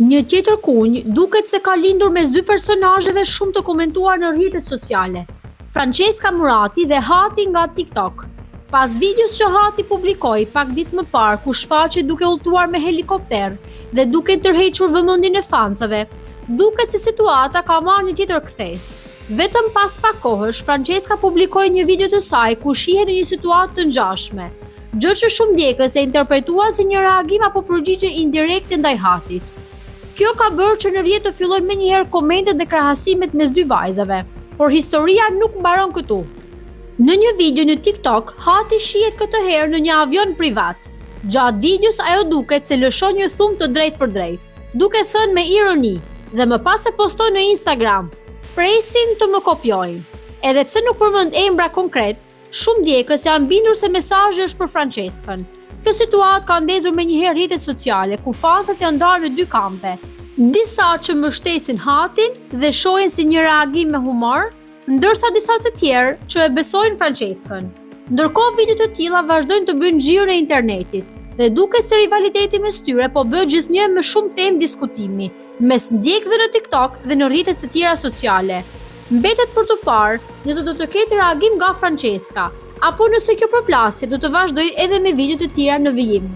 Një tjetër kunj duket se ka lindur mes dy personazheve shumë të komentuar në rrjetet sociale, Francesca Murati dhe Hati nga TikTok. Pas videos që Hati publikoi pak ditë më parë ku shfaqej duke udhëtuar me helikopter dhe duke tërhequr vëmendjen e fansave, duket se situata ka marrë një tjetër kthes. Vetëm pas pak kohësh, Francesca publikoi një video të saj ku shihet në një situatë të ngjashme, gjë që shumë ndjekës e interpretuan si një reagim apo përgjigje indirekte ndaj Hatit. Kjo ka bërë që në rrjet të fillojnë menjëherë komentet dhe krahasimet mes dy vajzave, por historia nuk mbaron këtu. Në një video në TikTok, Hati shihet këtë herë në një avion privat. Gjatë videos ajo duket se lëshon një thumë të drejtë për drejtë, duke thënë me ironi, dhe më pas e postoi në Instagram: "Presin të më kopjojnë." Edhe pse nuk përmend emra konkret, shumë ndjekës janë bindur se mesazhi është për Franceskën. Kjo situatë ka ndezur menjëherë rrjetet sociale, ku fansat janë ndarë në dy kampe. Disa që mbështesin Hatin dhe shohin si një reagim me humor, ndërsa disa të tjerë që e besojnë Franceskën. Ndërkohë, video të tilla vazhdojnë të bëjnë xhiro në internetit dhe duket se rivaliteti mes tyre po bëhet gjithnjë më shumë temë diskutimi mes ndjekësve në TikTok dhe në rrjetet të tjera sociale. Mbetet për të parë nëse do të ketë reagim nga Francesca, apo nëse kjo përplasje do të vazhdojë edhe me video të tjera në vijim.